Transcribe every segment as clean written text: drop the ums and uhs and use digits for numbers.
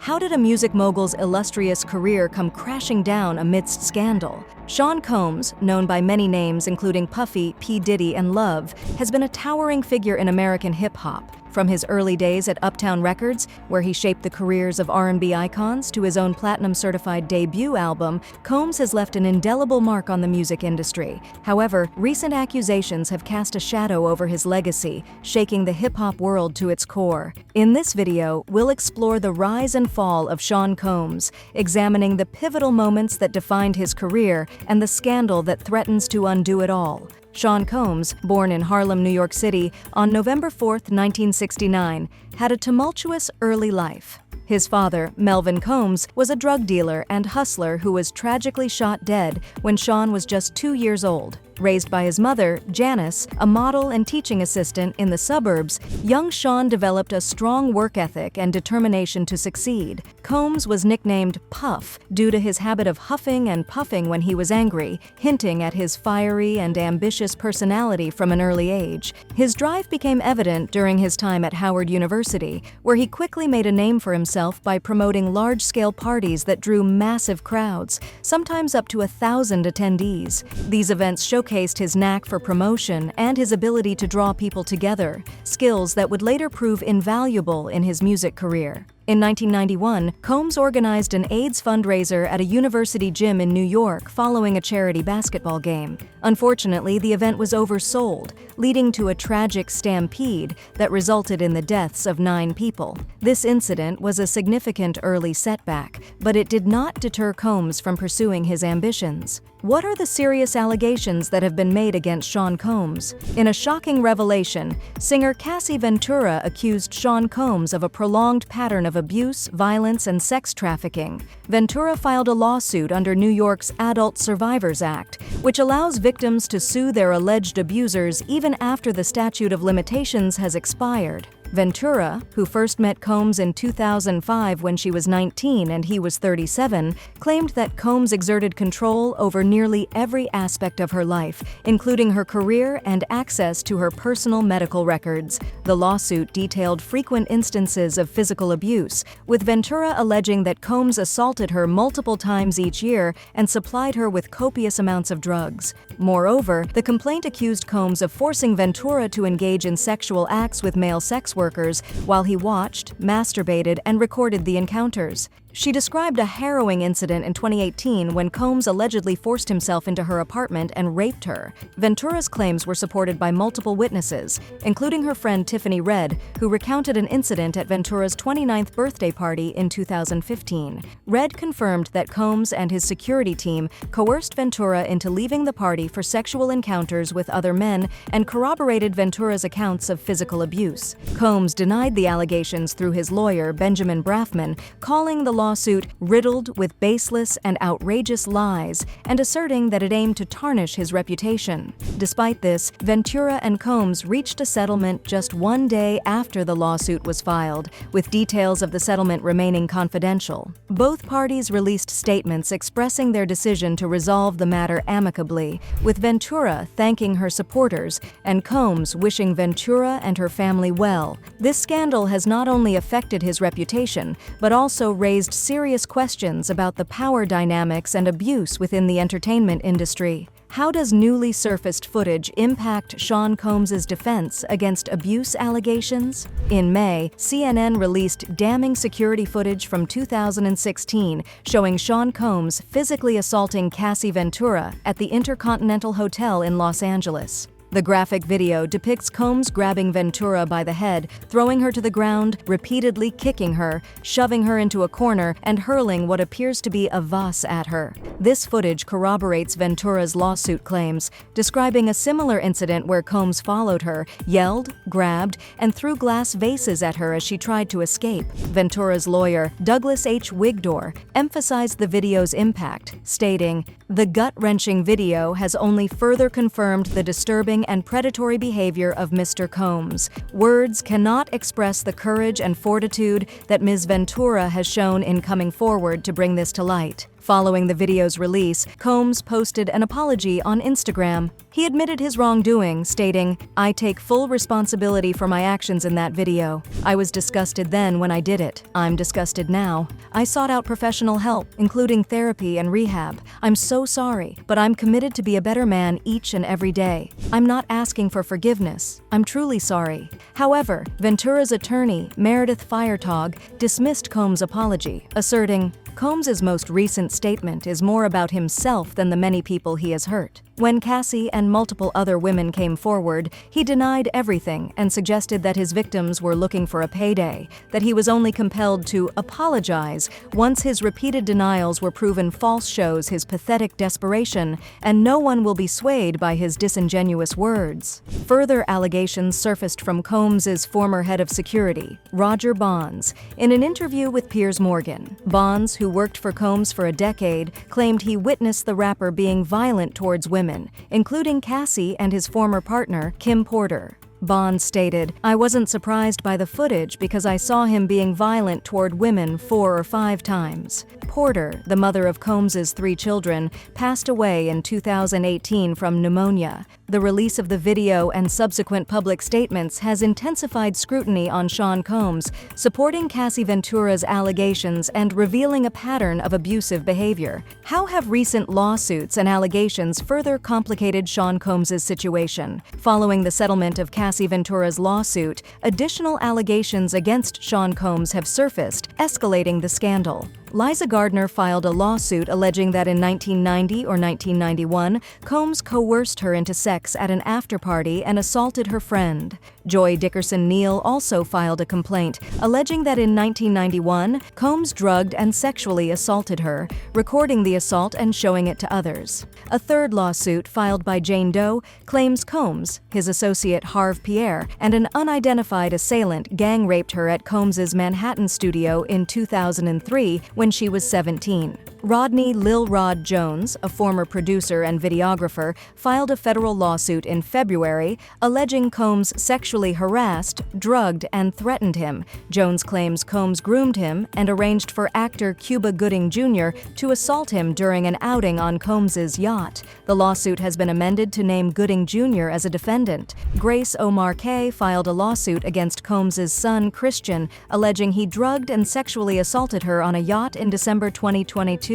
How did a music mogul's illustrious career come crashing down amidst scandal? Sean Combs, known by many names including Puffy, P. Diddy, and Love, has been a towering figure in American hip-hop. From his early days at Uptown Records, where he shaped the careers of R&B icons, to his own platinum-certified debut album, Combs has left an indelible mark on the music industry. However, recent accusations have cast a shadow over his legacy, shaking the hip-hop world to its core. In this video, we'll explore the rise and fall of Sean Combs, examining the pivotal moments that defined his career and the scandal that threatens to undo it all. Sean Combs, born in Harlem, New York City, on November 4, 1969, had a tumultuous early life. His father, Melvin Combs, was a drug dealer and hustler who was tragically shot dead when Sean was just 2 years old. Raised by his mother, Janice, a model and teaching assistant in the suburbs, young Sean developed a strong work ethic and determination to succeed. Combs was nicknamed Puff due to his habit of huffing and puffing when he was angry, hinting at his fiery and ambitious personality from an early age. His drive became evident during his time at Howard University, where he quickly made a name for himself by promoting large-scale parties that drew massive crowds, sometimes up to 1,000 attendees. These events showcased his knack for promotion and his ability to draw people together, skills that would later prove invaluable in his music career. In 1991, Combs organized an AIDS fundraiser at a university gym in New York following a charity basketball game. Unfortunately, the event was oversold, leading to a tragic stampede that resulted in the deaths of 9 people. This incident was a significant early setback, but it did not deter Combs from pursuing his ambitions. What are the serious allegations that have been made against Sean Combs? In a shocking revelation, singer Cassie Ventura accused Sean Combs of a prolonged pattern of abuse, violence, and sex trafficking. Ventura filed a lawsuit under New York's Adult Survivors Act, which allows victims to sue their alleged abusers even after the statute of limitations has expired. Ventura, who first met Combs in 2005 when she was 19 and he was 37, claimed that Combs exerted control over nearly every aspect of her life, including her career and access to her personal medical records. The lawsuit detailed frequent instances of physical abuse, with Ventura alleging that Combs assaulted her multiple times each year and supplied her with copious amounts of drugs. Moreover, the complaint accused Combs of forcing Ventura to engage in sexual acts with male sex workers while he watched, masturbated, and recorded the encounters. She described a harrowing incident in 2018 when Combs allegedly forced himself into her apartment and raped her. Ventura's claims were supported by multiple witnesses, including her friend Tiffany Red, who recounted an incident at Ventura's 29th birthday party in 2015. Red confirmed that Combs and his security team coerced Ventura into leaving the party for sexual encounters with other men and corroborated Ventura's accounts of physical abuse. Combs denied the allegations through his lawyer, Benjamin Brafman, calling the lawsuit riddled with baseless and outrageous lies and asserting that it aimed to tarnish his reputation. Despite this, Ventura and Combs reached a settlement just 1 day after the lawsuit was filed, with details of the settlement remaining confidential. Both parties released statements expressing their decision to resolve the matter amicably, with Ventura thanking her supporters and Combs wishing Ventura and her family well. This scandal has not only affected his reputation, but also raised serious questions about the power dynamics and abuse within the entertainment industry. How does newly surfaced footage impact Sean Combs' defense against abuse allegations? In May, CNN released damning security footage from 2016 showing Sean Combs physically assaulting Cassie Ventura at the Intercontinental Hotel in Los Angeles. The graphic video depicts Combs grabbing Ventura by the head, throwing her to the ground, repeatedly kicking her, shoving her into a corner, and hurling what appears to be a vase at her. This footage corroborates Ventura's lawsuit claims, describing a similar incident where Combs followed her, yelled, grabbed, and threw glass vases at her as she tried to escape. Ventura's lawyer, Douglas H. Wigdor, emphasized the video's impact, stating, "The gut-wrenching video has only further confirmed the disturbing and predatory behavior of Mr. Combs. Words cannot express the courage and fortitude that Ms. Ventura has shown in coming forward to bring this to light." Following the video's release, Combs posted an apology on Instagram. He admitted his wrongdoing, stating, "I take full responsibility for my actions in that video. I was disgusted then when I did it. I'm disgusted now. I sought out professional help, including therapy and rehab. I'm so sorry, but I'm committed to be a better man each and every day. I'm not asking for forgiveness. I'm truly sorry." However, Ventura's attorney, Meredith Feiertag, dismissed Combs' apology, asserting, "Combs' most recent statement is more about himself than the many people he has hurt." When Cassie and multiple other women came forward, he denied everything and suggested that his victims were looking for a payday, that he was only compelled to apologize once his repeated denials were proven false shows his pathetic desperation, and no one will be swayed by his disingenuous words. Further allegations surfaced from Combs' former head of security, Roger Bonds. In an interview with Piers Morgan, Bonds, who worked for Combs for a decade, claimed he witnessed the rapper being violent towards women, including Cassie and his former partner, Kim Porter. Bonds stated, "I wasn't surprised by the footage because I saw him being violent toward women 4 or 5 times." Porter, the mother of Combs' 3 children, passed away in 2018 from pneumonia. The release of the video and subsequent public statements has intensified scrutiny on Sean Combs, supporting Cassie Ventura's allegations and revealing a pattern of abusive behavior. How have recent lawsuits and allegations further complicated Sean Combs' situation? Following the settlement of Cassie Ventura's lawsuit, additional allegations against Sean Combs have surfaced, escalating the scandal. Liza Gardner filed a lawsuit alleging that in 1990 or 1991, Combs coerced her into sex at an after-party and assaulted her friend. Joy Dickerson Neal also filed a complaint, alleging that in 1991, Combs drugged and sexually assaulted her, recording the assault and showing it to others. A third lawsuit, filed by Jane Doe, claims Combs, his associate Harve Pierre, and an unidentified assailant gang-raped her at Combs' Manhattan studio in 2003 when she was 17. Rodney Lil Rod Jones, a former producer and videographer, filed a federal lawsuit in February alleging Combs sexually harassed, drugged, and threatened him. Jones claims Combs groomed him and arranged for actor Cuba Gooding Jr. to assault him during an outing on Combs' yacht. The lawsuit has been amended to name Gooding Jr. as a defendant. Grace Omar Kay filed a lawsuit against Combs' son, Christian, alleging he drugged and sexually assaulted her on a yacht in December 2022.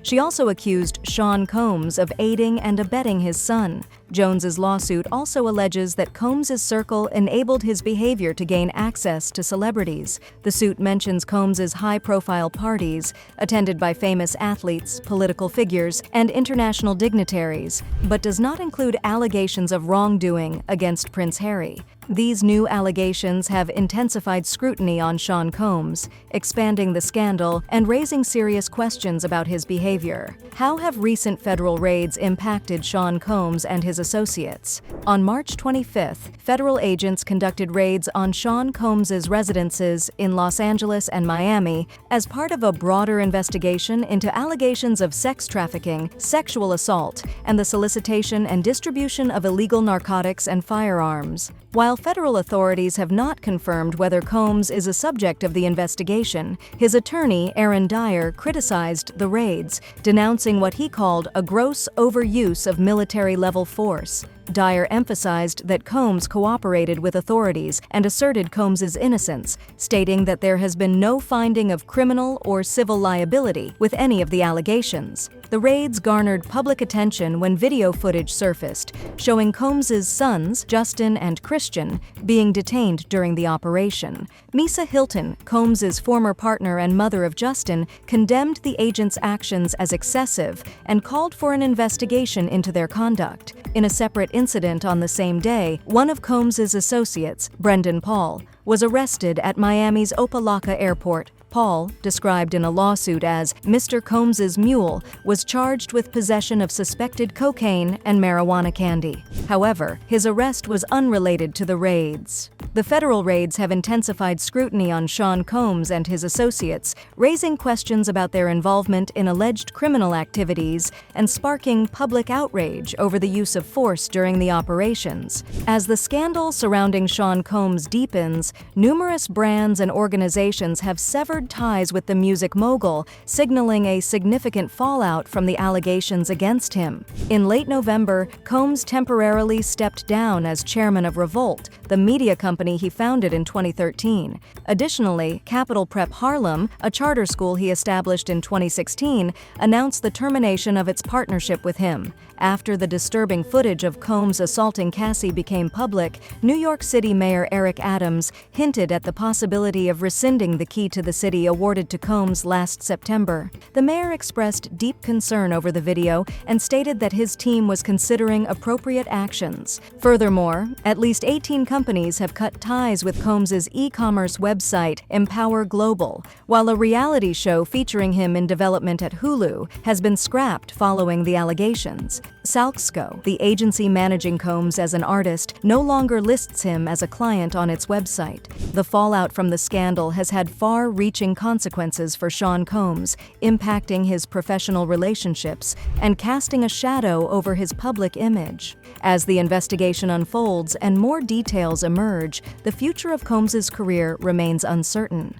She also accused Sean Combs of aiding and abetting his son. Jones's lawsuit also alleges that Combs' circle enabled his behavior to gain access to celebrities. The suit mentions Combs' high-profile parties, attended by famous athletes, political figures, and international dignitaries, but does not include allegations of wrongdoing against Prince Harry. These new allegations have intensified scrutiny on Sean Combs, expanding the scandal and raising serious questions about his behavior. How have recent federal raids impacted Sean Combs and his associates? On March 25th, federal agents conducted raids on Sean Combs' residences in Los Angeles and Miami as part of a broader investigation into allegations of sex trafficking, sexual assault, and the solicitation and distribution of illegal narcotics and firearms. While federal authorities have not confirmed whether Combs is a subject of the investigation, his attorney, Aaron Dyer, criticized the raids, denouncing what he called a gross overuse of military-level force. Dyer emphasized that Combs cooperated with authorities and asserted Combs' innocence, stating that there has been no finding of criminal or civil liability with any of the allegations. The raids garnered public attention when video footage surfaced, showing Combs' sons, Justin and Christian, being detained during the operation. Misa Hilton, Combs' former partner and mother of Justin, condemned the agents' actions as excessive and called for an investigation into their conduct. In a separate incident on the same day, one of Combs' associates, Brendan Paul, was arrested at Miami's Opa-locka Airport. Paul, described in a lawsuit as Mr. Combs' mule, was charged with possession of suspected cocaine and marijuana candy. However, his arrest was unrelated to the raids. The federal raids have intensified scrutiny on Sean Combs and his associates, raising questions about their involvement in alleged criminal activities and sparking public outrage over the use of force during the operations. As the scandal surrounding Sean Combs deepens, numerous brands and organizations have severed severed ties with the music mogul, signaling a significant fallout from the allegations against him. In late November, Combs temporarily stepped down as chairman of Revolt, the media company he founded in 2013. Additionally, Capital Prep Harlem, a charter school he established in 2016, announced the termination of its partnership with him. After the disturbing footage of Combs assaulting Cassie became public, New York City Mayor Eric Adams hinted at the possibility of rescinding the key to the city awarded to Combs last September. The mayor expressed deep concern over the video and stated that his team was considering appropriate actions. Furthermore, at least 18 companies have cut ties with Combs's e-commerce website, Empower Global, while a reality show featuring him in development at Hulu has been scrapped following the allegations. Salksco, the agency managing Combs as an artist, no longer lists him as a client on its website. The fallout from the scandal has had far-reaching consequences for Sean Combs, impacting his professional relationships and casting a shadow over his public image. As the investigation unfolds and more details emerge, the future of Combs's career remains uncertain.